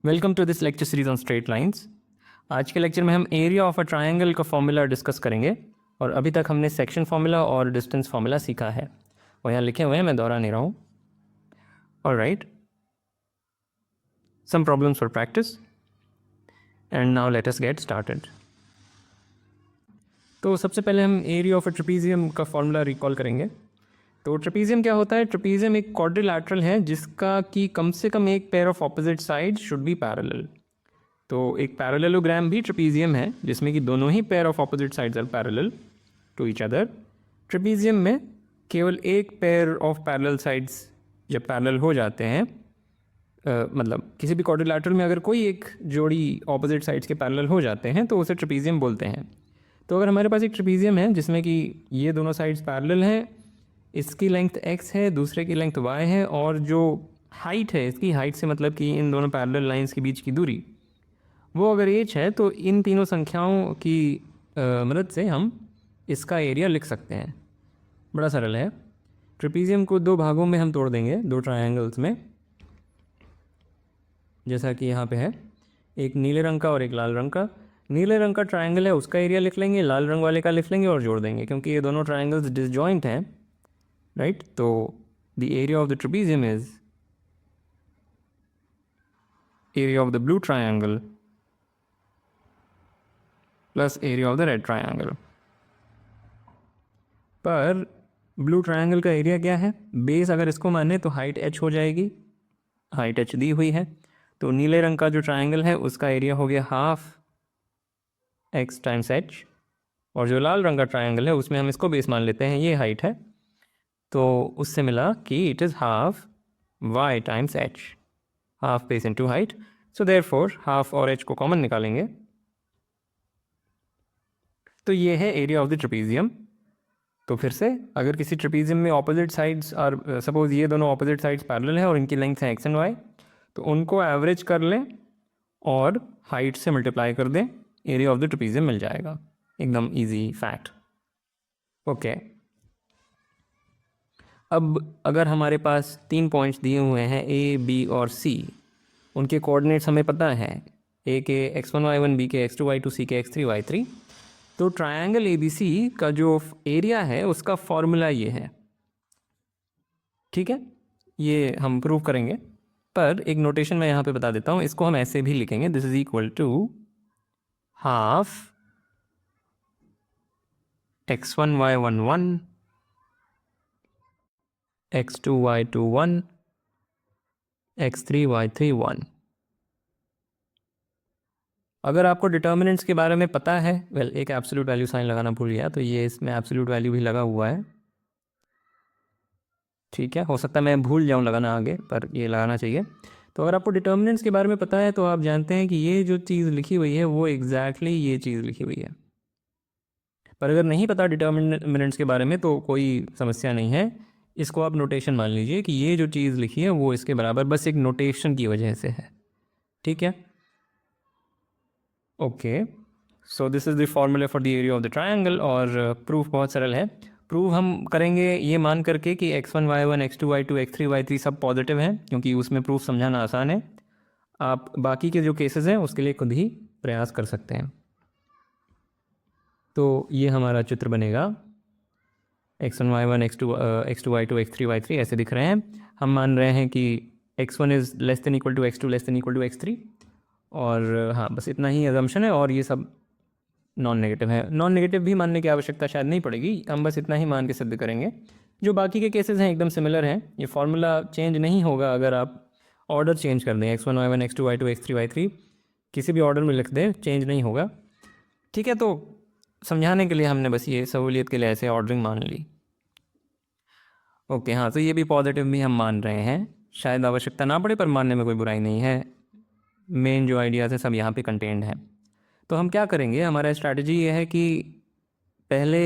Welcome to this lecture series on straight lines. आज के lecture में हम एरिया ऑफ अ ट्रायंगल का फॉर्मूला डिस्कस करेंगे। और अभी तक हमने सेक्शन फार्मूला और डिस्टेंस फार्मूला सीखा है और यहाँ लिखे हुए हैं, मैं दोहरा नहीं रहा हूँ। Alright, some problems for practice and now let us get started. तो सबसे पहले हम एरिया ऑफ अ ट्रेपीजियम का फॉर्मूला रिकॉल करेंगे। तो ट्रेपीजियम क्या होता है? ट्रेपीजियम एक क्वाड्रिलैटरल है जिसका कि कम से कम एक pair of opposite side should be parallel. तो एक पैरेललोग्राम भी ट्रेपीजियम है जिसमें कि दोनों ही pair of opposite sides are parallel to each other. Trapezium में केवल एक पेयर ऑफ पैरेलल साइड्स जब पैरेलल हो जाते हैं, मतलब किसी भी क्वाड्रिलैटरल में अगर कोई एक जोड़ी ऑपोजिट साइड्स के पैरेलल हो जाते हैं तो उसे ट्रेपीजियम बोलते हैं। तो अगर हमारे पास एक ट्रेपीजियम है जिसमें कि ये दोनों साइड्स पैरेलल हैं, इसकी लेंथ x है, दूसरे की लेंथ y है, और जो हाइट है, इसकी हाइट से मतलब कि इन दोनों पैरेलल लाइंस के बीच की दूरी वो अगर h है, तो इन तीनों संख्याओं की मदद से हम इसका एरिया लिख सकते हैं। बड़ा सरल है। ट्रेपीजियम को दो भागों में हम तोड़ देंगे, दो ट्रायंगल्स में, जैसा कि यहाँ पे है, एक नीले रंग का और एक लाल रंग का। नीले रंग का ट्रायंगल है उसका एरिया लिख लेंगे, लाल रंग वाले का लिख लेंगे और जोड़ देंगे क्योंकि ये दोनों ट्रायंगल्स डिसजॉइंट हैं, राइट। तो the area of the trapezium is area of the blue triangle plus area of the red triangle. पर ब्लू ट्रायंगल का एरिया क्या है? बेस अगर इसको माने तो हाइट h हो जाएगी, हाइट h दी हुई है। तो नीले रंग का जो ट्रायंगल है उसका एरिया हो गया हाफ x टाइम्स h, और जो लाल रंग का ट्रायंगल है उसमें हम इसको बेस मान लेते हैं, ये हाइट है, तो उससे मिला कि it is half y times h, half base into height. So therefore half और h को कॉमन निकालेंगे तो ये है एरिया ऑफ द ट्रेपीजियम। तो फिर से अगर किसी ट्रेपीजियम में ऑपोजिट साइड्स और सपोज ये दोनों ऑपोजिट साइड्स पैरेलल हैं और इनकी लेंथ है x एंड y, तो उनको एवरेज कर लें और हाइट से मल्टीप्लाई कर दें, एरिया ऑफ द ट्रेपीजियम मिल जाएगा। एकदम इजी फैक्ट। ओके, अब अगर हमारे पास तीन पॉइंट्स दिए हुए हैं a, b और c, उनके कोऑर्डिनेट्स हमें पता है, a के x1 y1, b के x2 y2, c के x3 y3, तो ट्रायंगल ABC का जो एरिया है उसका फॉर्मूला ये है, ठीक है। ये हम प्रूव करेंगे, पर एक नोटेशन मैं यहाँ पे बता देता हूँ, इसको हम ऐसे भी लिखेंगे, this is equal to half x1 y1 1, x2 y2 1, x3 y3 1। अगर आपको डिटर्मिनेंट्स के बारे में पता है, एक एब्सोल्यूट वैल्यू साइन लगाना भूल गया, तो ये इसमें एब्सोल्यूट वैल्यू भी लगा हुआ है, ठीक है। हो सकता है मैं भूल जाऊँ लगाना आगे, पर ये लगाना चाहिए। तो अगर आपको डिटर्मिनेंट्स के बारे में पता है तो आप जानते हैं कि ये जो चीज़ लिखी हुई है वो एग्जैक्टली ये चीज़ लिखी हुई है। पर अगर नहीं पता डिटर्मिनेंट्स के बारे में तो कोई समस्या नहीं है, इसको आप नोटेशन मान लीजिए कि ये जो चीज़ लिखी है वो इसके बराबर बस एक नोटेशन की वजह से है, ठीक है। Okay, so this is the formula for the area of the triangle. और प्रूफ बहुत सरल है। प्रूव हम करेंगे ये मान करके कि x1 y1, x2 y2, x3 y3 सब पॉजिटिव हैं, क्योंकि उसमें प्रूफ समझाना आसान है। आप बाकी के जो केसेस हैं उसके लिए खुद ही प्रयास कर सकते हैं। तो ये हमारा चित्र बनेगा, x1 y1, x2 y2, x3 y3 ऐसे दिख रहे हैं। हम मान रहे हैं कि x1 is less than equal to x2 less than equal to x3, और हाँ बस इतना ही अजम्पशन है, और ये सब नॉन नेगेटिव है। नॉन नेगेटिव भी मानने की आवश्यकता शायद नहीं पड़ेगी, हम बस इतना ही मान के सिद्ध करेंगे। जो बाकी के केसेस हैं एकदम सिमिलर हैं, ये फार्मूला चेंज नहीं होगा अगर आप ऑर्डर चेंज कर दें, x1 y1, x2 y2, x3 y3 किसी भी ऑर्डर में लिख दें, चेंज नहीं होगा, ठीक है। तो समझाने के लिए हमने बस ये सहूलियत के लिए ऐसे ऑर्डरिंग मान ली। ओके, हाँ, तो ये भी पॉजिटिव भी हम मान रहे हैं, शायद आवश्यकता ना पड़े पर मानने में कोई बुराई नहीं है। मेन जो आइडियाज़ है सब यहाँ पे कंटेंड है। तो हम क्या करेंगे, हमारा स्ट्रैटेजी ये है कि पहले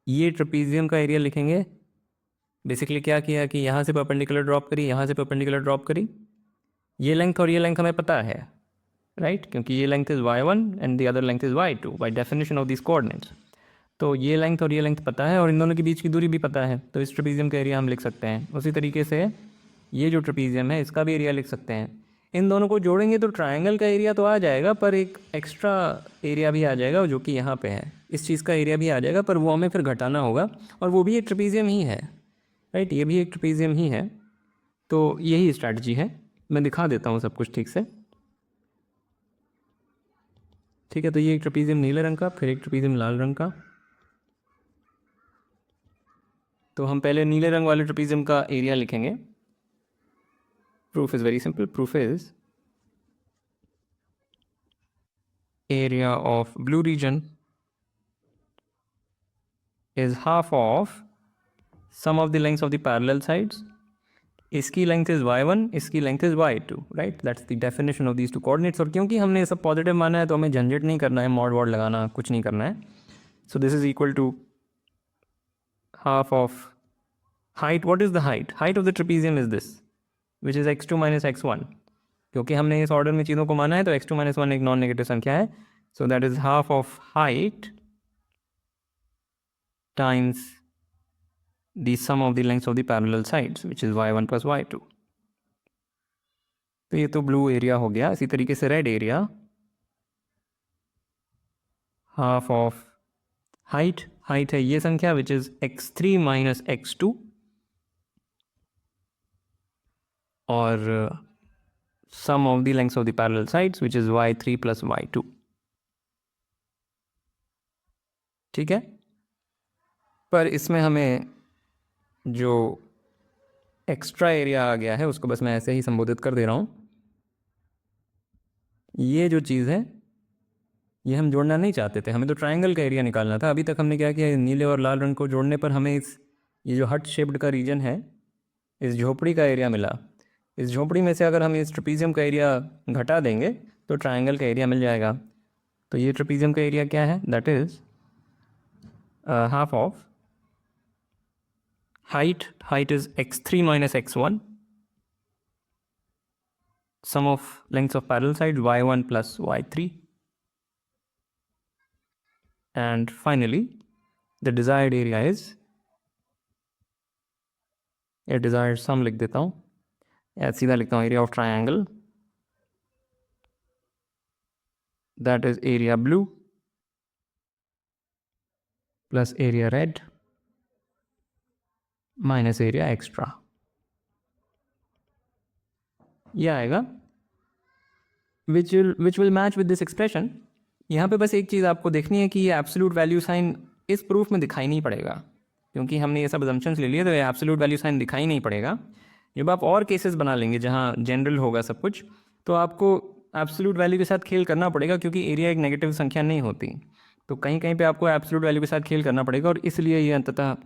ये ट्रेपीजियम का एरिया लिखेंगे। बेसिकली क्या किया कि यहाँ से परपेंडिकुलर ड्रॉप करी, यहाँ से परपेंडिकुलर ड्रॉप करी, ये लेंथ और ये लेंथ हमें पता है, राइट, क्योंकि ये length is y1 and the other length is y2 by definition of this coordinates. तो ये लेंथ और ये लेंथ पता है और इन दोनों के बीच की दूरी भी पता है, तो इस ट्रेपीजियम का एरिया हम लिख सकते हैं। उसी तरीके से ये जो ट्रेपीजियम है इसका भी एरिया लिख सकते हैं। इन दोनों को जोड़ेंगे तो ट्रायंगल का एरिया तो आ जाएगा, पर एक एक्स्ट्रा एरिया भी आ जाएगा जो कि यहाँ पे है, इस चीज़ का एरिया भी आ जाएगा, पर वो हमें फिर घटाना होगा, और वो भी एक ट्रेपीजियम ही है, राइट, ये भी एक ट्रेपीजियम ही है। तो यही स्ट्रैटेजी है, मैं दिखा देता हूँ सब कुछ ठीक से। ठीक है, तो ये एक ट्रेपीजियम नीले रंग का, फिर एक ट्रेपीजियम लाल रंग का। तो हम पहले नीले रंग वाले ट्रेपीजियम का एरिया लिखेंगे। Proof is very simple, proof is area of blue region is half of sum of the lengths of the parallel sides. इसकी लेंथ इज y1, इसकी length is y2, right, that's the definition of these two coordinates. और क्योंकि हमने ये सब positive माना है तो हमें झंझट नहीं करना है, मॉड वॉड लगाना कुछ नहीं करना है। So this is equal to half of height. What is the height? Height of the trapezium is this, which is x2 minus x1। क्योंकि हमने इस ऑर्डर में चीज़ों को माना है तो x2 माइनस 1 एक नॉन नेगेटिव संख्या है। So that is half of height times the sum of the lengths of the parallel sides, which is y1 plus y2. तो ये तो ब्लू एरिया हो गया। इसी तरीके से red area, half of height, height है ये संख्या which is x3 minus x2, और sum of the lengths of the parallel sides which is y3 plus y2। ठीक है, पर इसमें हमें जो एक्स्ट्रा एरिया आ गया है उसको बस मैं ऐसे ही संबोधित कर दे रहा हूँ। ये जो चीज़ है ये हम जोड़ना नहीं चाहते थे, हमें तो ट्रायंगल का एरिया निकालना था। अभी तक हमने क्या किया, नीले और लाल रंग को जोड़ने पर हमें ये जो हट शेप्ड का रीजन है, इस झोपड़ी का एरिया मिला। इस झोपड़ी में से अगर हम इस ट्रेपीजियम का एरिया घटा देंगे तो ट्रायंगल का एरिया मिल जाएगा। तो ये ट्रेपीजियम का एरिया क्या है? That is half of height is x3 minus x1, sum of lengths of parallel sides y1 plus y3, and finally the desired area is, a desired sum लिख देता हूँ या सीधा लिखता हूँ, area of triangle, that is area blue plus area red minus area extra, ये आएगा which will match with this expression. यहाँ पे बस एक चीज़ आपको देखनी है कि ये एब्सोल्यूट वैल्यू साइन इस प्रूफ में दिखाई नहीं पड़ेगा, क्योंकि हमने ये सब अजम्पशंस ले लिए तो ये एब्सोल्यूट वैल्यू साइन दिखाई नहीं पड़ेगा। जब आप और केसेस बना लेंगे जहाँ जनरल होगा सब कुछ, तो आपको एब्सोल्यूट वैल्यू के साथ खेल करना पड़ेगा, क्योंकि एरिया एक नेगेटिव संख्या नहीं होती। तो कहीं कहीं पे आपको एब्सोल्यूट वैल्यू के साथ खेल करना पड़ेगा, और इसलिए ये अंततः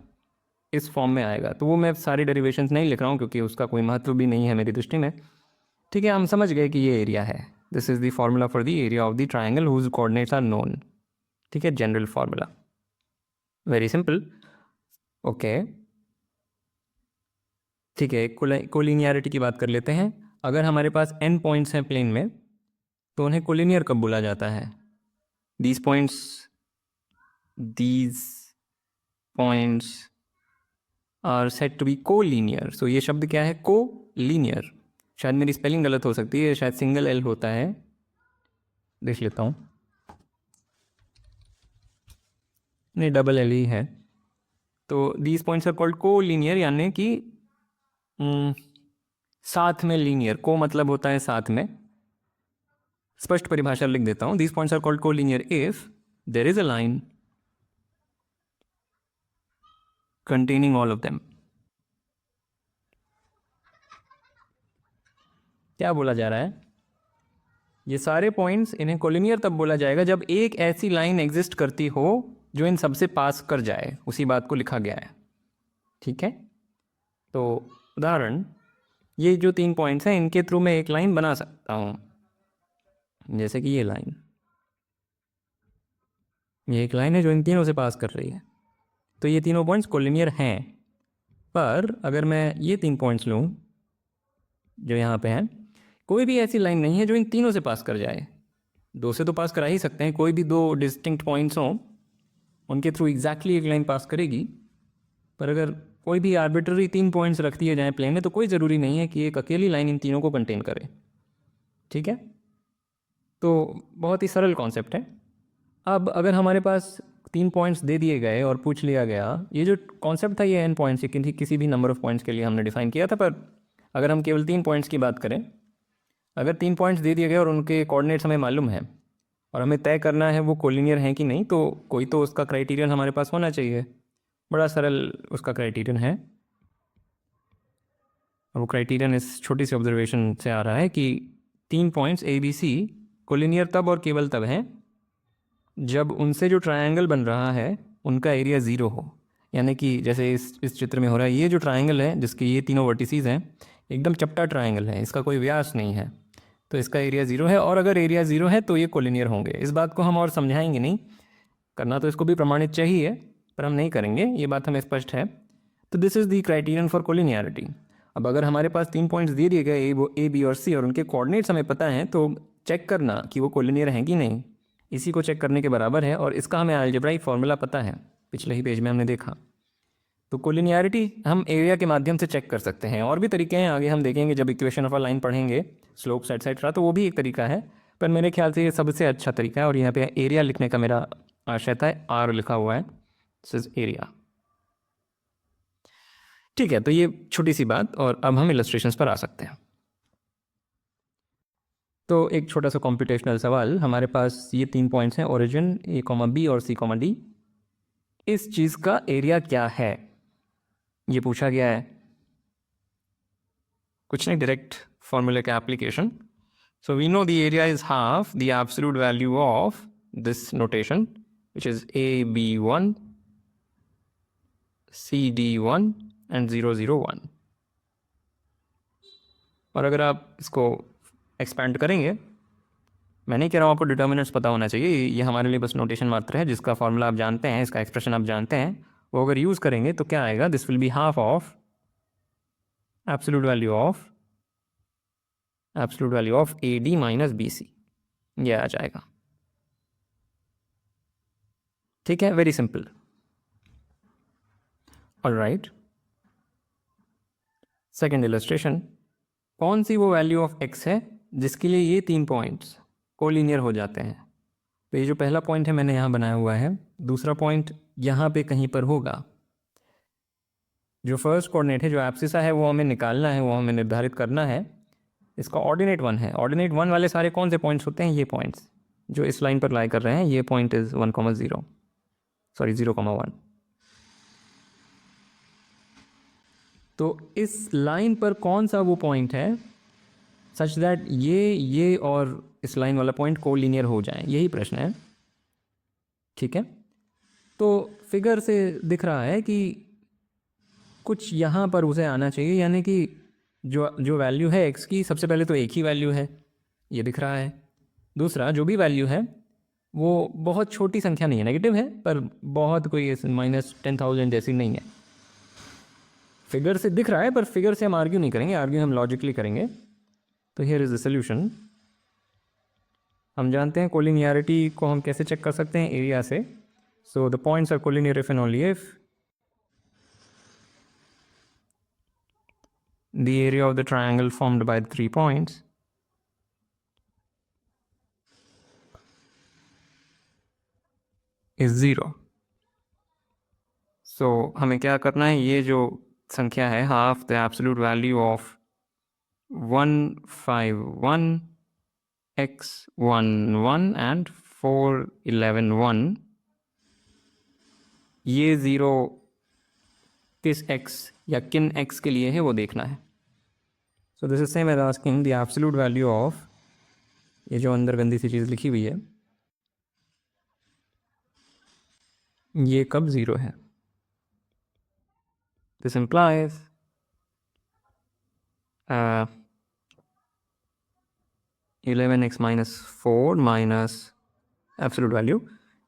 इस फॉर्म में आएगा। तो वो मैं सारी डेरिवेशंस नहीं लिख रहा हूँ क्योंकि उसका कोई महत्व भी नहीं है मेरी दृष्टि में। ठीक है, हम समझ गए कि ये एरिया है। This is the formula for the area of the triangle whose coordinates are known. ठीक है, general formula, very simple. Okay, ठीक है, कोलिनियरिटी की बात कर लेते हैं। अगर हमारे पास n पॉइंट्स हैं प्लेन में तो उन्हें कोलिनियर कब बोला जाता है? These points are said to be collinear. So ये शब्द क्या है? कोलिनियर। शायद मेरी स्पेलिंग गलत हो सकती है, शायद सिंगल एल होता है, देख लेता हूँ, नहीं डबल एल ही है। तो these points are called collinear, यानी कि साथ में लीनियर। को मतलब होता है साथ में। स्पष्ट परिभाषा लिख देता हूँ, these points are called collinear if there is a line containing all of them। क्या बोला जा रहा है? ये सारे पॉइंट्स, इन्हें कोलिनियर तब बोला जाएगा जब एक ऐसी लाइन एग्जिस्ट करती हो जो इन सबसे पास कर जाए, उसी बात को लिखा गया है। ठीक है, तो उदाहरण, ये जो 3 पॉइंट्स हैं इनके थ्रू मैं एक लाइन बना सकता हूँ, जैसे कि ये लाइन, ये एक लाइन है जो इन तीनों से पास कर रही है। तो ये तीनों पॉइंट्स कोलिनियर हैं। पर अगर मैं ये 3 पॉइंट्स लूँ जो यहाँ पे हैं, कोई भी ऐसी लाइन नहीं है जो इन तीनों से पास कर जाए। 2 से तो पास करा ही सकते हैं, कोई भी 2 डिस्टिंक्ट पॉइंट्स हों उनके थ्रू एग्जैक्टली एक लाइन पास करेगी। पर अगर कोई भी आर्बिट्ररी 3 पॉइंट्स रख दिए जाएँ प्लेन में तो कोई ज़रूरी नहीं है कि एक अकेली लाइन इन तीनों को कंटेन करे। ठीक है, तो बहुत ही सरल कॉन्सेप्ट है। अब अगर हमारे पास 3 पॉइंट्स दे दिए गए और पूछ लिया गया, ये जो कॉन्सेप्ट था ये n पॉइंट्स किसी भी नंबर ऑफ पॉइंट्स के लिए हमने डिफाइन किया था, पर अगर हम केवल 3 पॉइंट्स की बात करें, अगर 3 पॉइंट्स दे दिए गए और उनके कोऑर्डिनेट्स हमें मालूम है और हमें तय करना है वो कोलिनियर हैं कि नहीं, तो कोई तो उसका क्राइटेरियन हमारे पास होना चाहिए। बड़ा सरल उसका क्राइटेरियन है, और वो क्राइटेरियन इस छोटी सी ऑब्जर्वेशन से आ रहा है कि 3 points A B C collinear तब और केवल तब हैं जब उनसे जो ट्रायंगल बन रहा है उनका एरिया ज़ीरो हो। यानी कि जैसे इस चित्र में हो रहा है, ये जो ट्रायंगल है जिसके ये तीनों वर्टिसीज़ हैं, एकदम चपटा ट्रायंगल है, इसका कोई व्यास नहीं है, तो इसका एरिया ज़ीरो है। और अगर एरिया ज़ीरो है तो ये कोलिनियर होंगे। इस बात को हम और समझाएंगे नहीं, करना तो इसको भी प्रमाणित चाहिए, पर हम नहीं करेंगे, ये बात हमें स्पष्ट है। तो this is the criterion for collinearity. अब अगर हमारे पास 3 पॉइंट्स दे दिए गए ए बी और सी और उनके कोऑर्डिनेट्स हमें पता हैं, तो चेक करना कि वो कोलिनियर हैं कि नहीं, इसी को चेक करने के बराबर है। और इसका हमें अलजेब्राइक फार्मूला पता है, पिछले ही पेज में हमने देखा। तो कोलिनियरिटी हम एरिया के माध्यम से चेक कर सकते हैं। और भी तरीके हैं, आगे हम देखेंगे जब इक्वेशन ऑफ अ लाइन पढ़ेंगे, स्लोप्स एटसेट्रा, तो वो भी एक तरीका है, पर मेरे ख्याल से ये सबसे अच्छा तरीका है। और यहाँ पे एरिया लिखने का मेरा आशय था, आर लिखा हुआ है, दिस इज एरिया। ठीक है, तो ये छोटी सी बात, और अब हम इलस्ट्रेशंस पर आ सकते हैं। तो एक छोटा सा कॉम्पिटेशनल सवाल, हमारे पास ये 3 पॉइंट्स हैं, ओरिजिन ए कॉमा बी और सी कॉमा डी। इस चीज़ का एरिया क्या है, ये पूछा गया है। कुछ नहीं, डायरेक्ट फॉर्मूले का application. So we know the area is half the absolute value of this notation which is AB1 CD1 and 001। और अगर आप इसको एक्सपैंड करेंगे, मैं नहीं कह रहा हूँ आपको डिटर्मिनेंट्स पता होना चाहिए, ये हमारे लिए बस नोटेशन मात्र है, जिसका फॉर्मूला आप जानते हैं, इसका एक्सप्रेशन आप जानते हैं, वो अगर यूज़ करेंगे तो क्या आएगा, this will be half of absolute value of AD minus BC, ये आ जाएगा। ठीक है, very simple. Alright, second illustration, कौन सी वो वैल्यू ऑफ x है जिसके लिए ये 3 पॉइंट्स कोलिनियर हो जाते हैं। तो ये जो पहला पॉइंट है मैंने यहाँ बनाया हुआ है, दूसरा पॉइंट यहाँ पे कहीं पर होगा। जो फर्स्ट कोऑर्डिनेट है, जो एब्सिसा है, वो हमें निकालना है, वो हमें निर्धारित करना है। इसका ऑर्डिनेट 1 है। ऑर्डिनेट 1 वाले सारे कौन से पॉइंट्स होते हैं, ये पॉइंट्स जो इस लाइन पर लाई कर रहे हैं, ये पॉइंट इज़ 1,0, सॉरी 0,1। तो इस लाइन पर कौन सा वो पॉइंट है सच दैट ये और इस लाइन वाला पॉइंट कोलिनियर हो जाए, यही प्रश्न है। ठीक है, तो फिगर से दिख रहा है कि कुछ यहाँ पर उसे आना चाहिए, यानी कि जो वैल्यू है x की, सबसे पहले तो एक ही वैल्यू है, ये दिख रहा है। दूसरा, जो भी वैल्यू है वो बहुत छोटी संख्या नहीं है, नेगेटिव है, पर बहुत कोई -10,000 जैसी नहीं है। फिगर से दिख रहा है, पर फिगर से हम आर्ग्यू नहीं करेंगे, आर्ग्यू हम लॉजिकली करेंगे। तो हियर इज द सोल्यूशन। हम जानते हैं कोलिनियरिटी को हम कैसे चेक कर सकते हैं, एरिया से। So the points are collinear if and only if the area of the triangle formed by the 3 points is 0. So हमें क्या करना है, ये जो संख्या है, half the absolute value of 151 x11 and 411, ये 0 किस x या किन x के लिए है वो देखना है। So this is same as asking the absolute value of, ये जो अंदर गंदी सी चीज़ लिखी हुई है, ये कब 0 है। This implies 11x minus 4 minus absolute value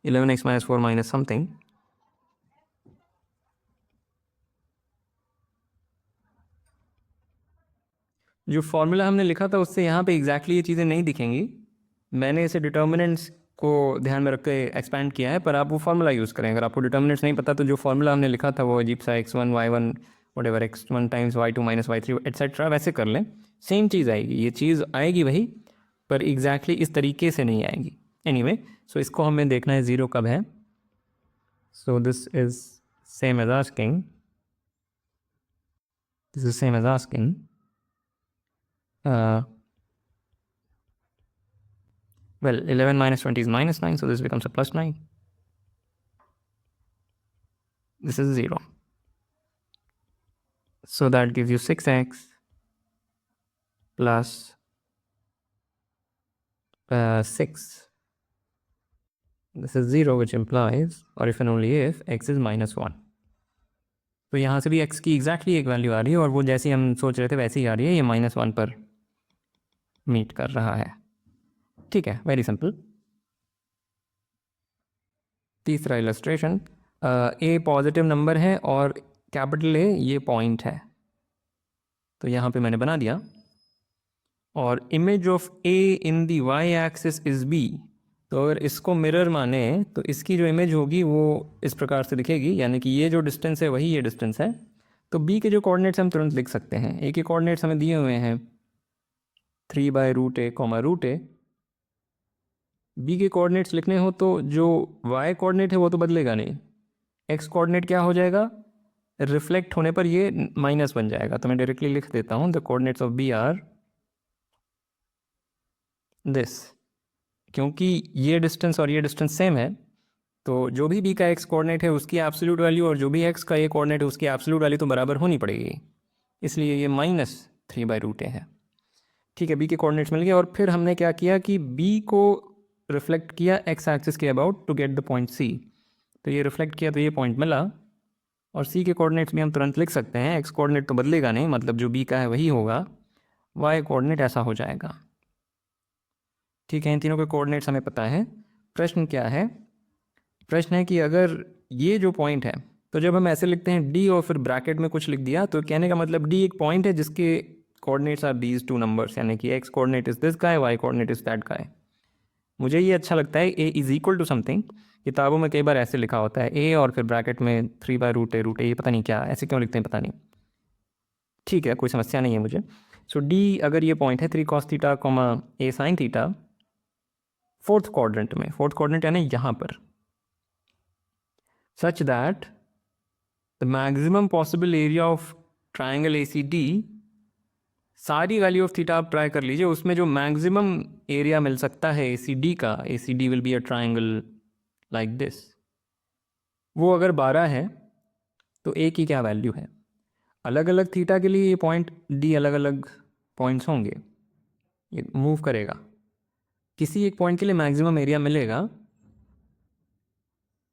11x minus 4 minus something, जो फॉर्मूला हमने लिखा था उससे यहाँ पे एग्जैक्टली ये चीज़ें नहीं दिखेंगी। मैंने इसे डिटर्मिनेंट्स को ध्यान में रख के एक्सपैंड किया है, पर आप वो फार्मूला यूज़ करें। अगर आपको डिटर्मिनेंट्स नहीं पता तो जो फार्मूला हमने लिखा था वो अजीब सा x1 y1 whatever x1 times y2 minus y3 etcetera, वैसे कर लें, सेम चीज़ आएगी, ये चीज़ आएगी वही, पर एग्जैक्टली इस तरीके से नहीं आएंगी। एनीवे, सो इसको हमें देखना है ज़ीरो कब है। So this is same as asking, this is same as asking well, 11 minus 20 is minus 9, so this becomes a plus 9. This is 0, so that gives you 6x plus 6. This is 0, which implies, or if and only if, x is minus 1. तो यहाँ से भी x की exactly एक value आ रही है, और वो जैसी हम सोच रहे थे वैसी ही आ रही है, ये -1 पर मीट कर रहा है। ठीक है, वेरी सिंपल। तीसरा इलस्ट्रेशन, ए पॉजिटिव नंबर है और कैपिटल ए ये पॉइंट है, तो यहाँ पे मैंने बना दिया। और image of A in the Y axis is B, तो अगर इसको मिरर माने तो इसकी जो इमेज होगी वो इस प्रकार से दिखेगी, यानी कि ये जो डिस्टेंस है वही ये डिस्टेंस है। तो बी के जो कोऑर्डिनेट्स हम तुरंत लिख सकते हैं। ए के कोऑर्डिनेट्स हमें दिए हुए हैं 3/√a, बी के कोऑर्डिनेट्स लिखने हो तो जो वाई कोऑर्डिनेट है वो तो बदलेगा नहीं, एक्स कोऑर्डिनेट क्या हो जाएगा, रिफ्लेक्ट होने पर ये माइनस बन जाएगा। तो मैं डायरेक्टली लिख देता हूँ, the coordinates of B are this. क्योंकि ये डिस्टेंस और ये डिस्टेंस सेम है, तो जो भी बी का एक्स कोऑर्डिनेट है उसकी एब्सोल्यूट वैल्यू और जो भी एक्स का ये कोऑर्डिनेट है उसकी एब्सोल्यूट वैल्यू तो बराबर होनी पड़ेगी, इसलिए ये -3/√a है। ठीक है, बी के कोऑर्डिनेट्स मिल गए। और फिर हमने क्या किया कि बी को रिफ्लेक्ट किया एक्स एक्सिस के about to get the point C. तो ये रिफ्लेक्ट किया तो ये पॉइंट मिला, और सी के कोऑर्डिनेट्स भी हम तुरंत लिख सकते हैं। एक्स कोऑर्डिनेट तो बदलेगा नहीं, मतलब जो बी का है वही होगा, वाई कोऑर्डिनेट ऐसा हो जाएगा। ठीक है, इन तीनों के कोऑर्डिनेट्स हमें पता है। प्रश्न क्या है, प्रश्न है कि अगर ये जो पॉइंट है, तो जब हम ऐसे लिखते हैं डी और फिर ब्रैकेट में कुछ लिख दिया, तो कहने का मतलब डी एक पॉइंट है जिसके coordinates are these two numbers, यानी कि X coordinate is this guy, Y coordinate is that guy. मुझे ये अच्छा लगता है, A is equal to something. किताबों में कई बार ऐसे लिखा होता है ए और फिर ब्रैकेट में 3/√a, ये पता नहीं क्या ऐसे क्यों लिखते हैं, पता नहीं। ठीक है, कोई समस्या नहीं है मुझे। सो डी अगर ये पॉइंट है 3 cos theta, a sin theta, fourth quadrant में, फोर्थ क्वाड्रेंट यानी यहाँ पर, such that the maximum possible area of triangle ACD, सारी वैल्यू ऑफ थीटा आप ट्राई कर लीजिए, उसमें जो मैक्सिमम एरिया मिल सकता है ACD का, ACD will be a triangle like this, वो अगर 12 है तो ए की क्या वैल्यू है। अलग अलग थीटा के लिए ये पॉइंट डी अलग अलग पॉइंट्स होंगे, ये मूव करेगा, किसी एक पॉइंट के लिए मैक्सिमम एरिया मिलेगा,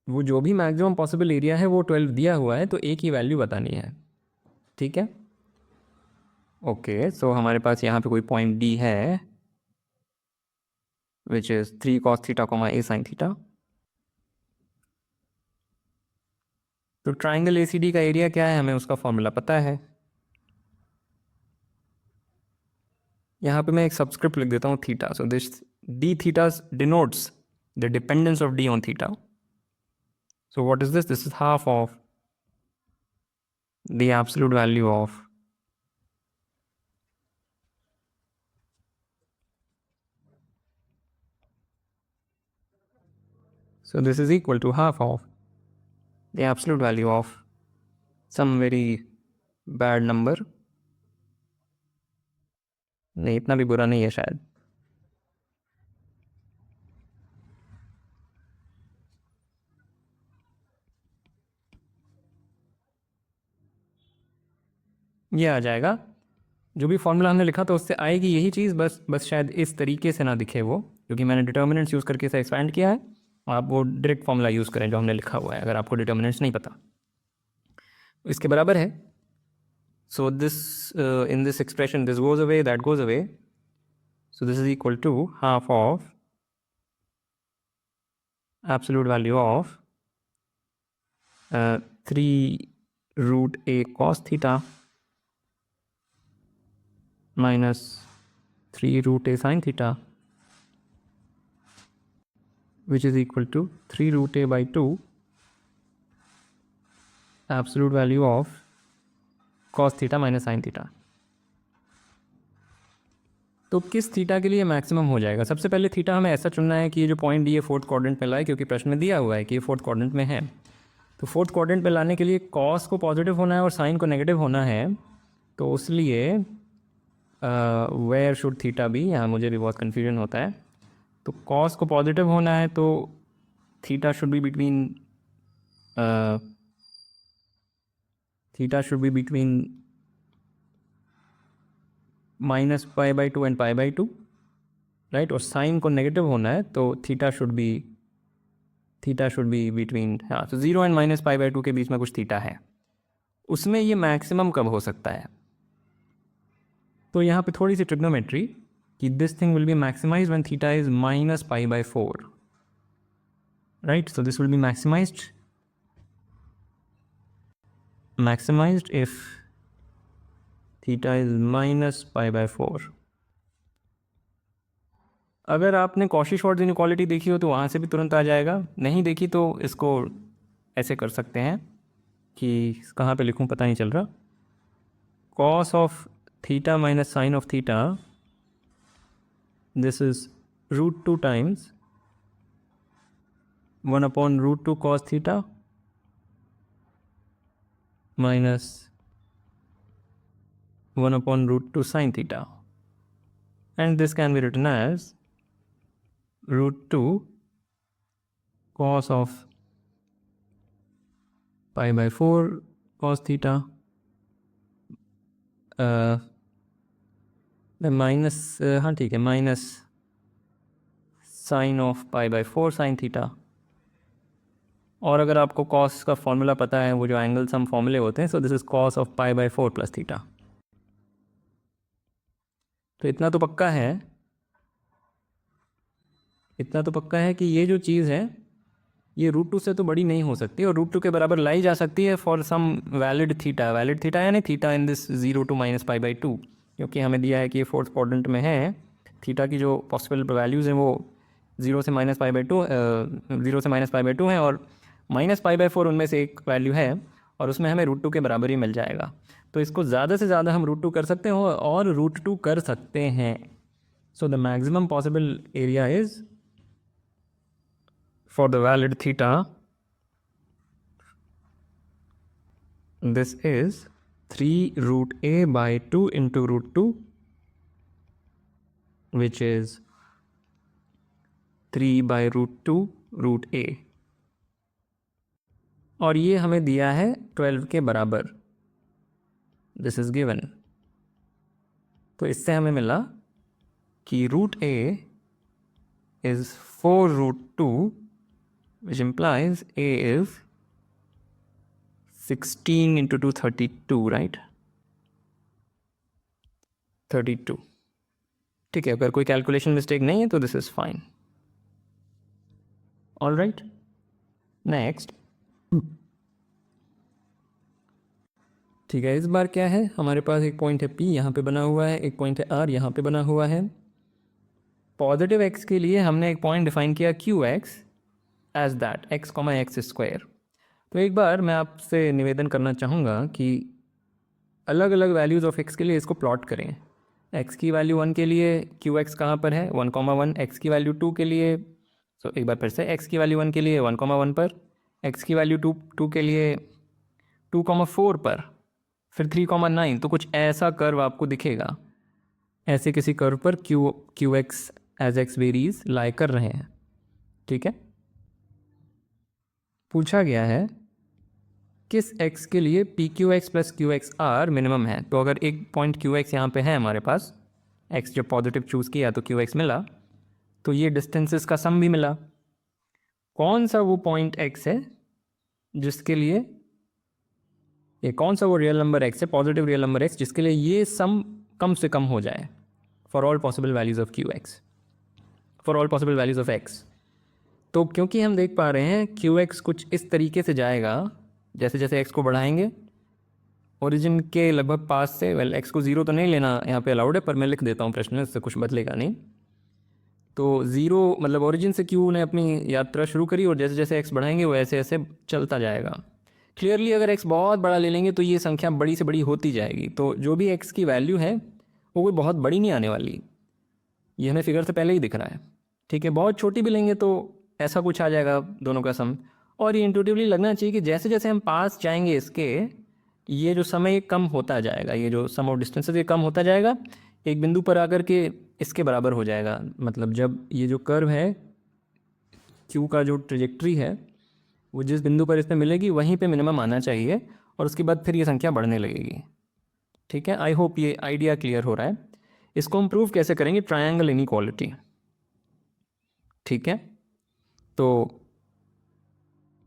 वो जो भी मैक्सिमम पॉसिबल एरिया है वो 12 दिया हुआ है, तो ए की वैल्यू बतानी है। ठीक है, ओके। सो हमारे पास यहाँ पे कोई पॉइंट डी है which is 3 cos theta, a sin theta. तो ट्राइंगल ACD का एरिया क्या है, हमें उसका फॉर्मूला पता है। यहाँ पे मैं एक सब्सक्रिप्ट लिख देता हूँ theta. So this D theta denotes the dependence of D on theta. So what is this, this is half of the absolute value of so this is equal to half of the absolute value of some very bad number, नहीं इतना भी बुरा नहीं है शायद, ये आ जाएगा। जो भी फॉर्मूला हमने लिखा था उससे आएगी यही चीज़, बस शायद इस तरीके से ना दिखे वो, क्योंकि मैंने डिटर्मिनेंट्स यूज़ करके इसे एक्सपैंड किया है। आप वो डायरेक्ट फॉर्मूला यूज़ करें जो हमने लिखा हुआ है, अगर आपको डिटर्मिनेंट्स नहीं पता। इसके बराबर है। So this in this expression this goes away, that goes away, so this is equal to half of absolute value of 3√a cos theta minus 3√a sin theta, which is equal to 3√a by 2 absolute value of cos theta minus sin theta. तो किस theta के लिए maximum हो जाएगा? सबसे पहले theta हमें ऐसा चुनना है कि ये जो पॉइंट डी ये फोर्थ क्वाड्रेंट में लाए, क्योंकि प्रश्न में दिया हुआ है कि ये फोर्थ क्वाड्रेंट में है। तो फोर्थ क्वाड्रेंट में लाने के लिए कॉस को पॉजिटिव होना है और साइन को नेगेटिव होना है। तो उसलिए वेयर शुड थीटा बी, यहाँ मुझे भी बहुत कन्फ्यूजन होता है। तो कॉस को पॉजिटिव होना है तो theta should be between -π/2 and π/2, right. और साइन को नेगेटिव होना है तो थीटा शुड बी बिटवीन, हाँ, तो 0 एंड -π/2 के बीच में कुछ थीटा है। उसमें ये मैक्सिमम कब हो सकता है? तो यहाँ पे थोड़ी सी ट्रिग्नोमेट्री कि this thing will be maximised when theta is -π/4, right. So this will be maximised if theta is -π/4। अगर आपने कॉची-श्वार्ट्ज इनइक्वालिटी देखी हो तो वहाँ से भी तुरंत आ जाएगा, नहीं देखी तो इसको ऐसे कर सकते हैं कि कहाँ पे लिखूँ पता नहीं चल रहा। Cos of theta minus sine of theta, this is √2 times 1/√2 cos theta minus 1/√2 sin theta, and this can be written as √2 cos of π/4 cos theta minus, हाँ ठीक है, minus sine of π/4 sine theta. और अगर आपको cos का formula पता है, वो जो एंगल सम फॉर्मूले होते हैं, so this is cos of π/4 plus theta. तो इतना तो पक्का है कि ये जो चीज़ है ये √2 से तो बड़ी नहीं हो सकती और √2 के बराबर लाई जा सकती है फॉर सम वैलिड थीटा यानी थीटा इन दिस 0 to -π/2, क्योंकि हमें दिया है कि ये फोर्थ क्वाड्रेंट में है। थीटा की जो पॉसिबल वैल्यूज़ हैं वो 0 से -π/2 हैं और -π/4 उनमें से एक वैल्यू है और उसमें हमें √2 के बराबर ही मिल जाएगा। तो इसको ज़्यादा से ज़्यादा हम √2 कर सकते हैं और √2 कर सकते हैं। So the maximum possible area is for the valid theta, this is 3√a/2 into √2, which is 3/√2 √a, और ये हमें दिया है 12 के बराबर, दिस इज गिवन। तो इससे हमें मिला कि √a is 4√2, which implies a is 16 into 2 32, right? 32, ठीक है। अगर कोई कैलकुलेशन मिस्टेक नहीं है तो this is fine. All right, next. ठीक है, इस बार क्या है, हमारे पास एक पॉइंट है P यहाँ पे बना हुआ है, एक पॉइंट है R यहाँ पे बना हुआ है। पॉजिटिव x के लिए हमने एक पॉइंट डिफाइन किया QX as that x, x²। तो एक बार मैं आपसे निवेदन करना चाहूँगा कि अलग अलग वैल्यूज़ ऑफ x के लिए इसको प्लॉट करें। x की वैल्यू 1 के लिए QX कहाँ पर है, 1,1। x की वैल्यू 2 के लिए, सो एक बार फिर से, x की वैल्यू 1 के लिए 1,1 पर, x की वैल्यू 2 के लिए 2,4 पर, फिर 3,9। तो कुछ ऐसा कर्व आपको दिखेगा, ऐसे किसी कर्व पर QX एज x वेरीज लाई कर रहे हैं, ठीक है। पूछा गया है किस x के लिए PQX प्लस QXR मिनिमम है। तो अगर एक पॉइंट QX यहाँ पे है हमारे पास, x जब पॉजिटिव चूज़ किया तो QX मिला, तो ये डिस्टेंसेस का सम भी मिला। कौन सा वो पॉइंट x है जिसके लिए, ये कौन सा वो रियल नंबर x है, पॉजिटिव रियल नंबर x, जिसके लिए ये सम कम से कम हो जाए for all possible values of QX, for all possible values of x। तो क्योंकि हम देख पा रहे हैं QX कुछ इस तरीके से जाएगा, जैसे जैसे x को बढ़ाएंगे ओरिजिन के लगभग पास से, वेल x को 0 तो नहीं लेना यहाँ पे अलाउड है, पर मैं लिख देता हूँ प्रश्न में, इससे कुछ बदलेगा नहीं। तो 0 मतलब ओरिजिन से Q ने अपनी यात्रा शुरू करी और जैसे जैसे x बढ़ाएंगे वो ऐसे ऐसे चलता जाएगा। क्लियरली अगर x बहुत बड़ा ले लेंगे तो ये संख्या बड़ी से बड़ी होती जाएगी। तो जो भी x की वैल्यू है वो कोई बहुत बड़ी नहीं आने वाली, ये हमें फिगर से पहले ही दिख रहा है, ठीक है। बहुत छोटी भी लेंगे तो ऐसा कुछ आ जाएगा दोनों का सम। और ये इंट्यूटिवली लगना चाहिए कि जैसे जैसे हम पास जाएंगे इसके, ये जो समय कम होता जाएगा, ये जो सम ऑफ डिस्टेंसेस ये कम होता जाएगा, एक बिंदु पर आकर के इसके बराबर हो जाएगा। मतलब जब ये जो कर्व है क्यू का जो ट्रेजेक्ट्री है वो जिस बिंदु पर इसमें मिलेगी वहीं पे मिनिमम आना चाहिए, और उसके बाद फिर ये संख्या बढ़ने लगेगी, ठीक है। आई होप ये आइडिया क्लियर हो रहा है। इसको हम प्रूव कैसे करेंगे? ट्रायंगल इनइक्वालिटी, ठीक है। तो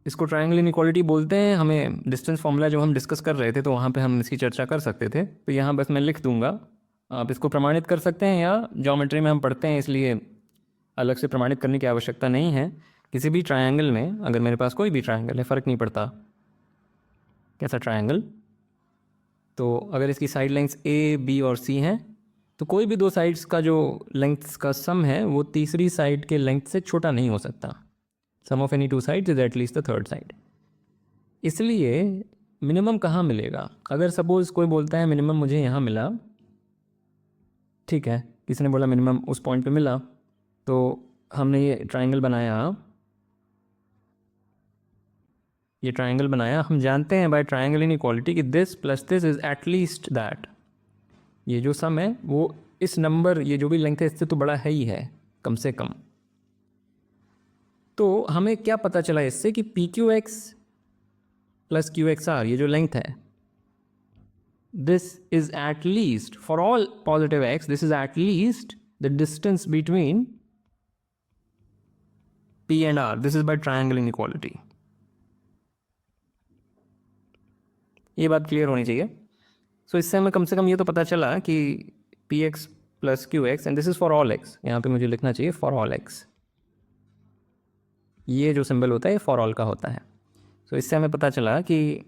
इसको ट्रायंगल इनइक्वालिटी बोलते हैं। हमें डिस्टेंस फार्मूला जब हम डिस्कस कर रहे थे तो वहाँ पे हम इसकी चर्चा कर सकते थे, तो यहाँ बस मैं लिख दूंगा, आप इसको प्रमाणित कर सकते हैं, या ज्योमेट्री में हम पढ़ते हैं इसलिए अलग से प्रमाणित करने की आवश्यकता नहीं है। किसी भी ट्रायंगल में, अगर मेरे पास कोई भी ट्रायंगल है, फ़र्क नहीं पड़ता कैसा ट्रायंगल, तो अगर इसकी साइड लेंथ्स ए बी और सी हैं, तो कोई भी दो साइड्स का जो लेंथ्स का सम है वो तीसरी साइड के लेंथ से छोटा नहीं हो सकता। Sum of any two sides is at least the third side. इसलिए मिनिमम कहाँ मिलेगा? अगर सपोज़ कोई बोलता है मिनिमम मुझे यहाँ मिला, ठीक है, किसी ने बोला मिनिमम उस पॉइंट पे मिला, तो हमने ये ट्रायंगल बनाया, हम जानते हैं बाय ट्रायंगल इनइक्वालिटी कि this plus this is at least that. ये जो सम है वो इस नंबर, ये जो भी लेंथ है इससे तो बड़ा है ही है कम से कम। तो हमें क्या पता चला इससे कि P Q X plus Q X R, ये जो लेंथ है, this is at least for all positive x, this is at least the distance between p and r. This is by triangle inequality. ये बात clear होनी चाहिए। सो इससे हमें कम से कम ये तो पता चला कि P x plus Q x, and this is for all x, यहाँ पे मुझे लिखना चाहिए फॉर ऑल एक्स। ये जो सिंबल होता है ये फॉर ऑल का होता है। सो इससे हमें पता चला कि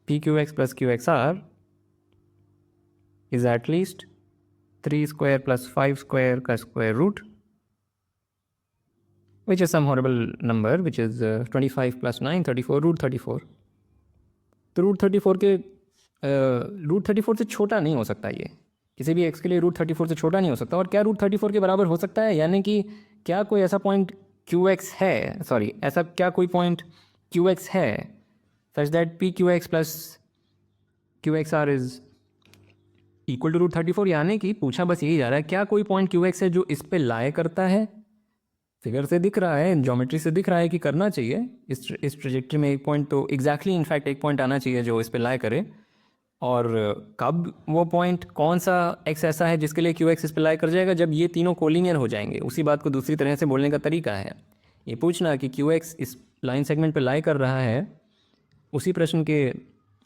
P Q X plus Q X R is at least 3 square plus 5 square का square root, which is some horrible number, which is 25 plus 9 34, root 34। तो रूट 34 के रूट 34 से छोटा नहीं हो सकता, ये किसी भी एक्स के लिए रूट 34 से छोटा नहीं हो सकता। और क्या रूट 34 के बराबर हो सकता है? यानी कि क्या कोई ऐसा पॉइंट क्यू एक्स है, सॉरी ऐसा क्या कोई पॉइंट क्यू एक्स है such that P Q X plus Q X R is equal to root 34? यानी कि पूछा बस यही जा रहा है, क्या कोई पॉइंट क्यू एक्स है जो इस पे लाए करता है? फिगर से दिख रहा है, ज्योमेट्री से दिख रहा है कि करना चाहिए, इस ट्रेजेक्ट्री में एक पॉइंट तो एग्जैक्टली इनफैक्ट एक पॉइंट आना चाहिए जो इस पे लाए करे। और कब वो पॉइंट, कौन सा एक्स ऐसा है जिसके लिए क्यू एक्स इस पे लाए कर जाएगा? जब ये तीनों कोलिनियर हो जाएंगे। उसी बात को दूसरी तरह से बोलने का तरीका है ये पूछना कि क्यू एक्स इस लाइन सेगमेंट पे लाए कर रहा है, उसी प्रश्न के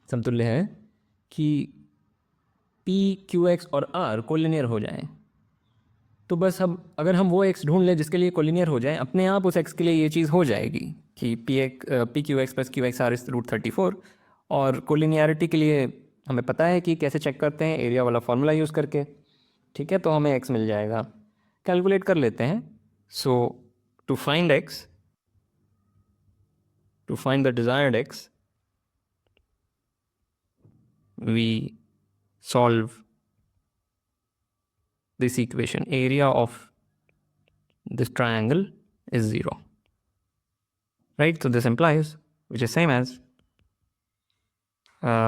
समतुल्य है कि पी क्यू एक्स और आर कोलिनियर हो जाएं। तो बस हम अगर हम वो एक्स ढूंढ लें जिसके लिए कोलिनियर हो जाए, अपने आप उस एक्स के लिए ये चीज़ हो जाएगी कि P Q X plus Q X R is root 34। और कोलिनियरिटी के लिए हमें पता है कि कैसे चेक करते हैं, एरिया वाला फॉर्मूला यूज़ करके, ठीक है। तो हमें एक्स मिल जाएगा, कैलकुलेट कर लेते हैं। So to find x, to find the desired x, we solve this equation. Area of this triangle is 0, right? So this implies, which is same as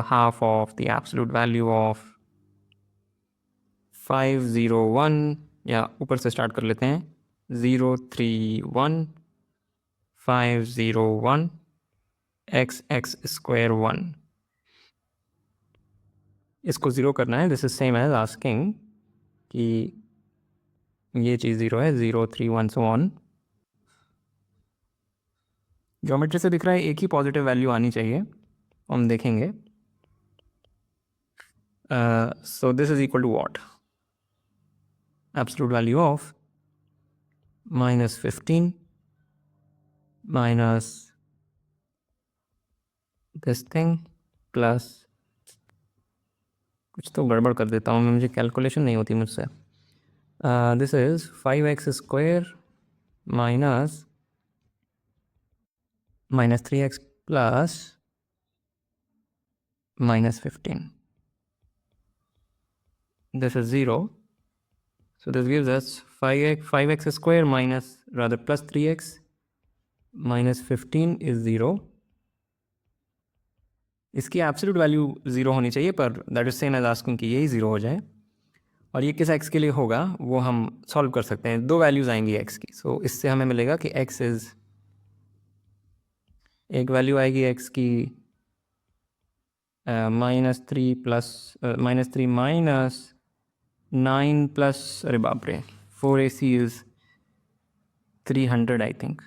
half of the absolute value of 501, या ऊपर से start कर लेते हैं, 031,501 x square 1। इसको zero करना है। This is same as asking कि ये चीज़ 0 है, 031 सो ऑन। ज्योमेट्री से दिख रहा है एक ही पॉजिटिव वैल्यू आनी चाहिए, हम देखेंगे। So this is equal to what? Absolute value of -15 minus this thing plus, कुछ तो गड़बड़ कर देता हूँ मैं, मुझे कैलकुलेशन नहीं होती मुझसे। This is 5x square minus -3x plus -15. This is 0. So this gives us 5x square minus rather plus 3x minus 15 is 0. इसकी एब्सोल्यूट वैल्यू 0 होनी चाहिए, पर that is same as asking कि यही 0 हो जाए। और ये किस x के लिए होगा वो हम सॉल्व कर सकते हैं। दो वैल्यूज़ आएंगी x की। सो इससे हमें मिलेगा कि x इज़, एक वैल्यू आएगी x की -3 प्लस -3 माइनस 9 प्लस, अरे बाप रे, 4ac इज़ 300 आई थिंक,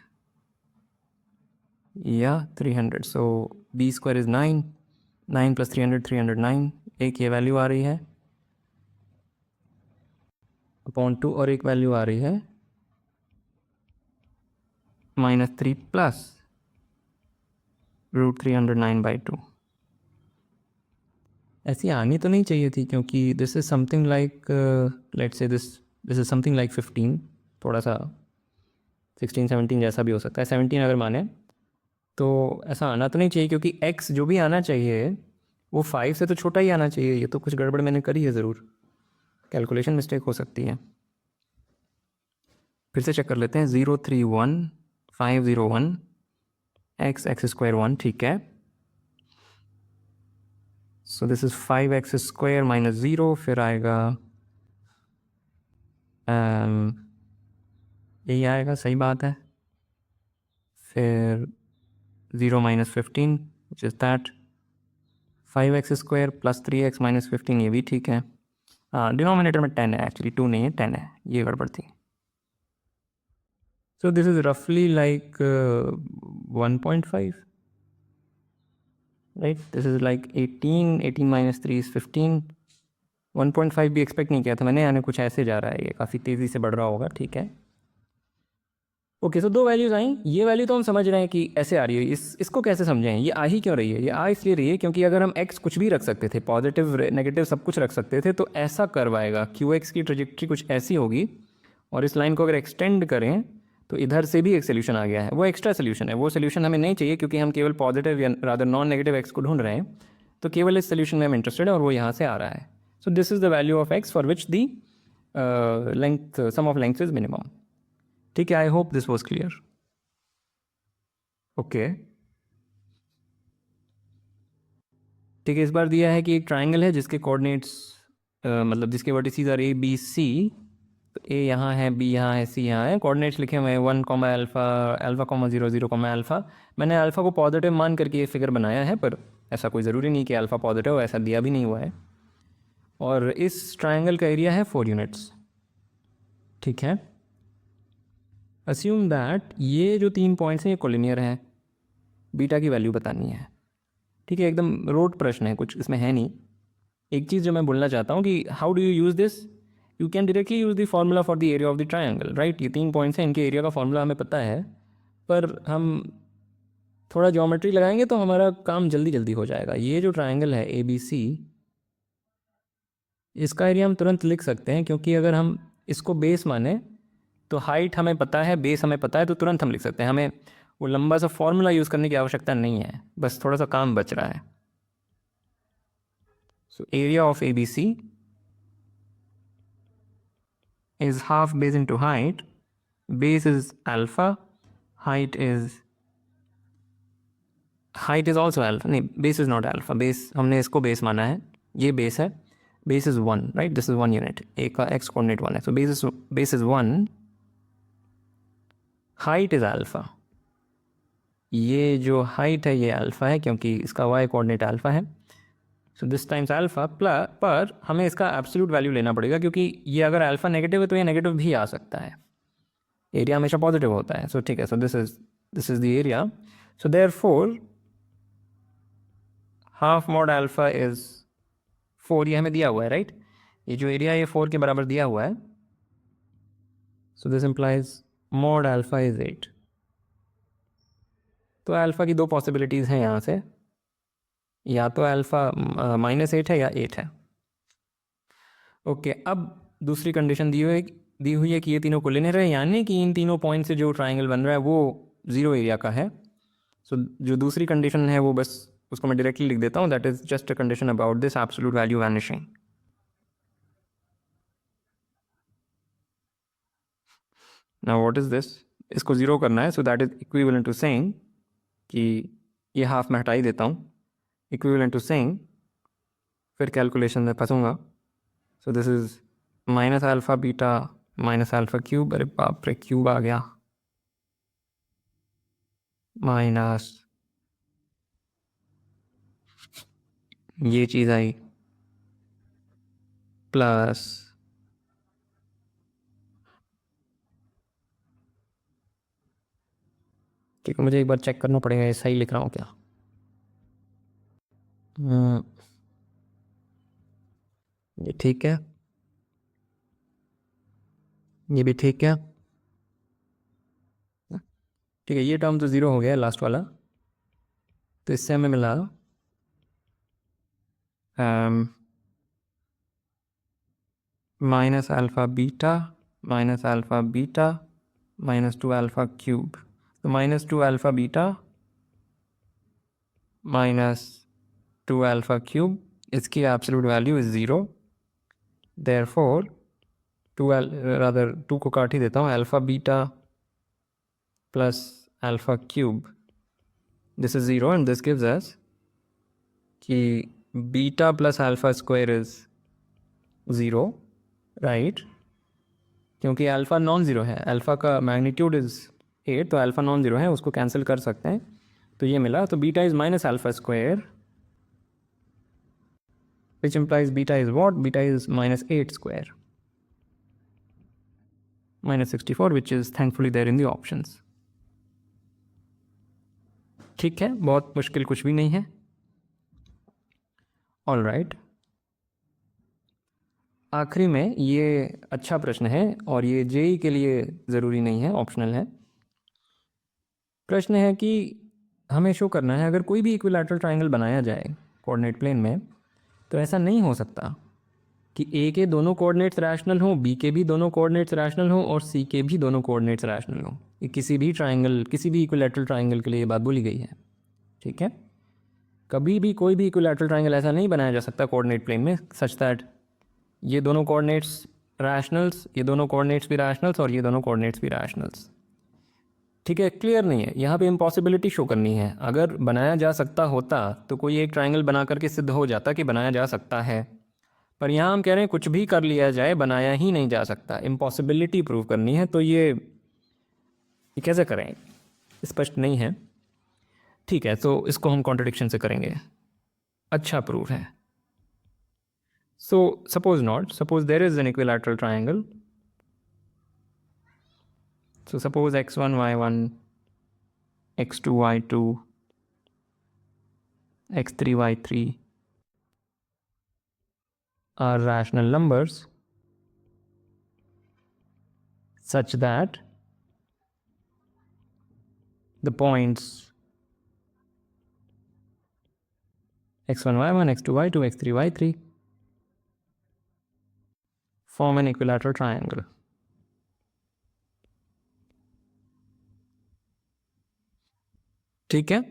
या 300। सो b स्क्वायर इज़ 9, 9 प्लस 300 309। एक ये वैल्यू आ रही है अपॉन 2, और एक वैल्यू आ रही है -3 प्लस √309/2। ऐसी आनी तो नहीं चाहिए थी, क्योंकि this is something like, let's say this is something like 15, थोड़ा सा 16 17 जैसा भी हो सकता है। 17 अगर माने तो ऐसा आना तो नहीं चाहिए, क्योंकि x जो भी आना चाहिए वो 5 से तो छोटा ही आना चाहिए। ये तो कुछ गड़बड़ मैंने करी है ज़रूर, कैलकुलेशन मिस्टेक हो सकती है। फिर से चेक कर लेते हैं। 031 501 x स्क्वायर 1, ठीक है। So this is 5x square minus 0, फिर आएगा यही आएगा, सही बात है। फिर 0 minus 15 which is that 5x square plus 3x minus 15, ये भी ठीक है। डिनोमिनेटर में 10 है एक्चुअली, 2 नहीं है 10 है, ये गड़बड़ थी। सो दिस इज़ रफली like 1.5, right. This is like 18 minus 3 is 15। 1.5 भी एक्सपेक्ट नहीं किया था मैंने, यानी कुछ ऐसे जा रहा है, ये काफ़ी तेज़ी से बढ़ रहा होगा, ठीक है। ओके, सो दो वैल्यूज़ आई। ये वैल्यू तो हम समझ रहे हैं कि ऐसे आ रही है। इसको कैसे समझें, ये आ ही क्यों रही है? ये आ इसलिए रही है क्योंकि अगर हम x कुछ भी रख सकते थे, पॉजिटिव नेगेटिव सब कुछ रख सकते थे, तो ऐसा कर्व आएगा। QX की ट्रेजेक्ट्री कुछ ऐसी होगी, और इस लाइन को अगर एक्सटेंड करें तो इधर से भी एक सोल्यूशन आ गया है। वो एक्स्ट्रा सोल्यूशन है, वो सोल्यूशन हमें नहीं चाहिए, क्योंकि हम केवल पॉजिटिव या रादर नॉन नेगेटिव एक्स को ढूंढ रहे हैं। तो केवल इस सोल्यूशन में हम इंटरेस्टेड है, और वो यहाँ से आ रहा है। So this is the value of x for which the length, sum of length is minimum. ठीक है, I hope this was clear. Okay, ठीक है। इस बार दिया है कि एक ट्राइंगल है जिसके कोऑर्डिनेट्स मतलब जिसके वर्टिसेस आर ABC। तो A यहाँ है, B यहाँ है, C यहाँ है। कोऑर्डिनेट्स लिखे हुए हैं 1, अल्फ़ा, अल्फ़ा, 0, 0, अल्फ़ा। मैंने अल्फ़ा को पॉजिटिव मान करके ये फिगर बनाया है, पर ऐसा कोई ज़रूरी नहीं कि अल्फ़ा पॉजिटिव हो, ऐसा दिया भी नहीं हुआ है। और इस ट्राइंगल का एरिया है 4 यूनिट्स, ठीक है। अस्यूम दैट ये जो 3 पॉइंट्स हैं ये कोलिनियर हैं, बीटा की वैल्यू बतानी है, ठीक है। एकदम रोड प्रश्न है, कुछ इसमें है नहीं। एक चीज़ जो मैं बोलना चाहता हूँ कि how do you use this, you can directly use the formula for the area of the triangle, right. ये 3 पॉइंट्स हैं, इनके एरिया का फार्मूला हमें पता है, पर हम थोड़ा ज्योमेट्री लगाएंगे तो हमारा काम जल्दी जल्दी हो जाएगा। ये जो ट्राइंगल है ABC, इसका एरिया हम तुरंत लिख सकते हैं, क्योंकि अगर हम इसको बेस माने तो हाइट हमें पता है, बेस हमें पता है, तो तुरंत हम लिख सकते हैं। हमें वो लंबा सा फॉर्मूला यूज़ करने की आवश्यकता नहीं है, बस थोड़ा सा काम बच रहा है। So area of ABC is half base into height. Base is alpha, height is also alpha. नहीं, base is not alpha. Base हमने इसको base माना है, ये base है। Base is 1, right? This is 1 unit. A का x coordinate 1 है, so base is 1. Height is alpha. ये जो height है ये alpha है, क्योंकि इसका y coordinate alpha है। सो दिस टाइम्स अल्फ़ा पर हमें इसका एब्सोल्यूट वैल्यू लेना पड़ेगा, क्योंकि ये अगर अल्फ़ा नेगेटिव है तो ये नेगेटिव भी आ सकता है। एरिया हमेशा पॉजिटिव होता है। सो ठीक है, so this is the area. So therefore half mod alpha is 4, ये हमें दिया हुआ है, राइट। ये जो एरिया है ये 4 के बराबर दिया हुआ है। So this implies mod alpha is 8। तो अल्फ़ा की 2 पॉसिबिलिटीज़ हैं यहाँ से, या तो अल्फ़ा -8 है या 8 है। ओके, अब दूसरी कंडीशन दी हुई है कि ये तीनों कोलिनियर है, यानी कि इन तीनों पॉइंट से जो ट्राइंगल बन रहा है वो 0 एरिया का है। सो जो दूसरी कंडीशन है वो बस उसको मैं डायरेक्टली लिख देता हूँ, that is just a condition about this absolute value vanishing. Now what is this, इसको ज़ीरो करना है, so that is equivalent to saying कि ये हाफ मैं हटा ही देता हूँ, इक्विवेलेंट टू सेइंग, फिर कैलकुलेशन में फंसूंगा। So this is minus alpha beta minus alpha cube, अरे बाप रे क्यूब आ गया, माइनस ये चीज़ आई प्लस ठीक है, मुझे एक बार चेक करना पड़ेगा ये सही लिख रहा हूँ क्या। ये ठीक है, ये भी ठीक है, ठीक है। ये टर्म तो ज़ीरो हो गया लास्ट वाला, तो इससे हमें मिला minus alpha beta minus two alpha cube. तो minus two alpha beta minus two alpha cube, इसकी absolute value is zero, therefore two को काट ही देता हूँ, alpha beta plus alpha cube, this is zero and this gives us कि beta plus alpha square is zero, right, क्योंकि alpha non zero है, alpha का मैग्नीट्यूड इज़ 8, तो अल्फ़ा नॉन ज़ीरो है, उसको कैंसिल कर सकते हैं, तो ये मिला। तो beta is minus alpha square, which implies beta is what, beta is minus 8 square, minus 64, which is thankfully there in the options. ठीक है, बहुत मुश्किल कुछ भी नहीं है। ऑल राइट, आखिरी में ये अच्छा प्रश्न है और ये जेई के लिए ज़रूरी नहीं है, ऑप्शनल है। प्रश्न है कि हमें शो करना है अगर कोई भी इक्विलैटरल ट्रायंगल बनाया जाए कोऑर्डिनेट प्लेन में, तो ऐसा नहीं हो सकता कि ए के दोनों कोऑर्डिनेट्स रैशनल हों, बी के भी दोनों कोऑर्डिनेट्स रैशनल हों और सी के भी दोनों कोऑर्डिनेट्स रैशनल हों। ये किसी भी ट्रायंगल, किसी भी इक्विलैटरल ट्रायंगल के लिए ये बात बोली गई है, ठीक है। कभी भी कोई भी इक्विलैटरल ट्रायंगल ऐसा नहीं बनाया जा सकता कोऑर्डिनेट प्लेन में सच दैट ये दोनों कोऑर्डिनेट्स रैशनल्स, ये दोनों कोऑर्डिनेट्स भी रैशनल्स और ये दोनों कोऑर्डिनेट्स भी रैशनल्स, ठीक है। क्लियर नहीं है, यहाँ पे इम्पॉसिबिलिटी शो करनी है। अगर बनाया जा सकता होता तो कोई एक ट्रायंगल बना करके सिद्ध हो जाता कि बनाया जा सकता है, पर यहाँ हम कह रहे हैं कुछ भी कर लिया जाए बनाया ही नहीं जा सकता, इम्पॉसिबिलिटी प्रूव करनी है, तो ये कैसे करें, स्पष्ट नहीं है, ठीक है। तो इसको हम कॉन्ट्रडिक्शन से करेंगे, अच्छा प्रूफ है। So suppose not, suppose there is an equilateral triangle, so suppose x1 y1 x2 y2 x3 y3 are rational numbers such that the points x1 y1 x2 y2 x3 y3 form an equilateral triangle. ठीक है,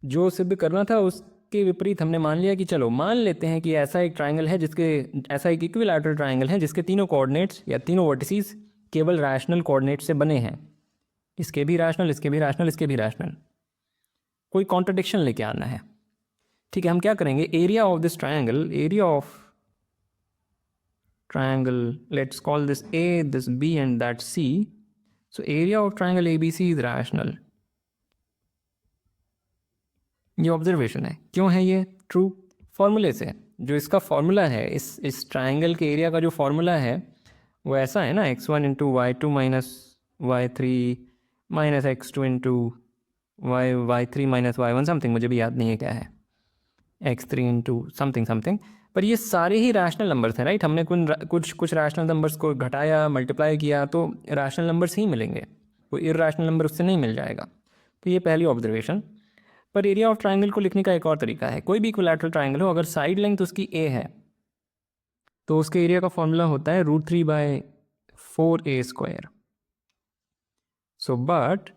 जो सिद्ध करना था उसके विपरीत हमने मान लिया कि चलो मान लेते हैं कि ऐसा एक ट्रायंगल है जिसके, ऐसा एक इक्विलैटरल ट्रायंगल है जिसके तीनों कोऑर्डिनेट्स या तीनों वर्टिसेस केवल रैशनल कोऑर्डिनेट से बने हैं, इसके भी रैशनल, इसके भी रैशनल, इसके भी रैशनल, कोई कॉन्ट्रडिक्शन लेके आना है, ठीक है। हम क्या करेंगे, area of this triangle, area of triangle, let's call this A, this B and that C, so area of triangle ABC is rational। ये ऑब्जर्वेशन है, क्यों है ये ट्रू, फॉर्मूले से, जो इसका फॉर्मूला है, इस ट्रायंगल के एरिया का जो फॉर्मूला है वो ऐसा है ना, x1 into y2 minus y3 minus x2 into y3 minus y1 something, मुझे भी याद नहीं है क्या है, x3 इंटू समथिंग समथिंग, पर ये सारे ही रैशनल नंबर्स हैं, राइट। हमने कुछ रैशनल नंबर्स को घटाया, मल्टीप्लाई किया, तो रैशनल नंबर्स ही मिलेंगे, कोई इरैशनल नंबर उससे नहीं मिल जाएगा। तो ये पहली ऑब्जर्वेशन। पर एरिया ऑफ ट्रायंगल को लिखने का एक और तरीका है, कोई भी इक्विलैटरल ट्रायंगल हो, अगर साइड लेंथ उसकी a है तो उसके एरिया का फॉर्मूला होता है √3/4a²। So but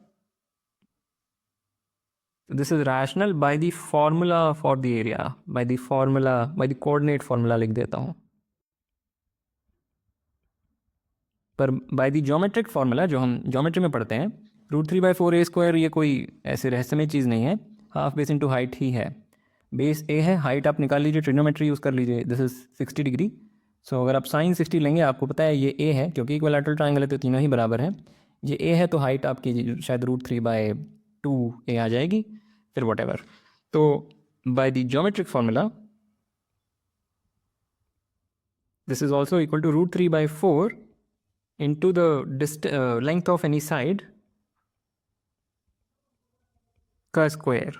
this is rational by the formula for the area, by the coordinate formula लिख देता हूँ। पर बाय द ज्योमेट्रिक फार्मूला जो हम ज्योमेट्री में पढ़ते हैं, √3/4a² ये कोई ऐसे रहस्यमय चीज़ नहीं है, हाफ बेस इंटू हाइट ही है। बेस ए है, हाइट आप निकाल लीजिए, ट्रिग्नोमेट्री यूज़ कर लीजिए, दिस इज़ 60 डिग्री। सो अगर आप साइन 60 लेंगे, आपको पता है ये ए है, क्योंकि इक्विलैटरल ट्राइंगल है तो तीनों ही बराबर हैं। ये ए है तो हाइट आपकी शायद √3/2a आ जाएगी, फिर वट एवर। तो by the geometric formula this is also equal to √3/4 into the length of any side का स्क्वायर।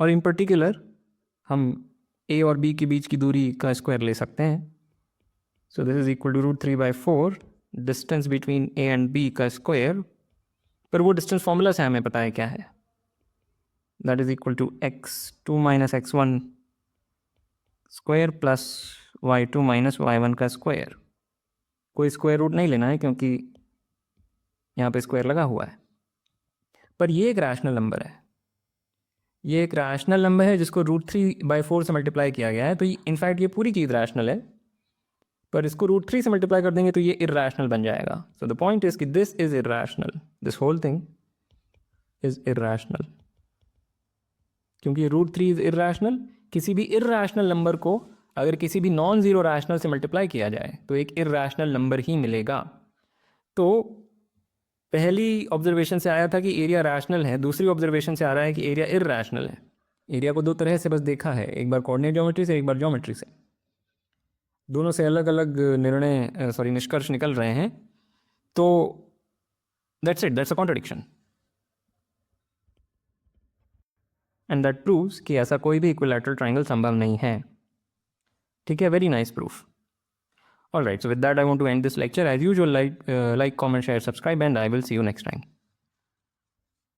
और इन पर्टिकुलर हम ए और बी के बीच की दूरी का स्क्वायर ले सकते हैं। So this is equal to √3/4 distance between A and B का स्क्वायर। पर वो डिस्टेंस फॉर्मूला से हमें पता है क्या है, that is equal to x2 - x1 square plus y2 - y1 का स्क्वायर। कोई स्क्वायर रूट नहीं लेना है क्योंकि यहाँ पे स्क्वायर लगा हुआ है। पर ये एक रैशनल नंबर है, ये एक रैशनल नंबर है जिसको √3/4 से मल्टीप्लाई किया गया है। तो इनफैक्ट ये पूरी चीज़ रैशनल है, पर इसको √3 से मल्टीप्लाई कर देंगे तो ये इर्रैशनल बन जाएगा। सो द पॉइंट इज कि this is irrational, this whole thing is irrational. क्योंकि ये √3 इज इर्रैशनल, किसी भी इर्रैशनल नंबर को अगर किसी भी नॉन ज़ीरो रैशनल से मल्टीप्लाई किया जाए तो एक इर्रैशनल नंबर ही मिलेगा। तो पहली ऑब्जर्वेशन से आया था कि एरिया रैशनल है, दूसरी ऑब्जर्वेशन से आ रहा है कि एरिया इर्रैशनल है। एरिया को दो तरह से बस देखा है, एक बार कोऑर्डिनेट ज्योमेट्री से, एक बार ज्योमेट्री से। दोनों से अलग अलग निष्कर्ष निकल रहे हैं। तो that's it, that's a contradiction, and that proves कि ऐसा कोई भी इक्विलैटरल ट्राइंगल संभव नहीं है। ठीक है, very nice proof. All right, so with that, I want to end this lecture. As usual, like, comment, share, subscribe, and I will see you next time.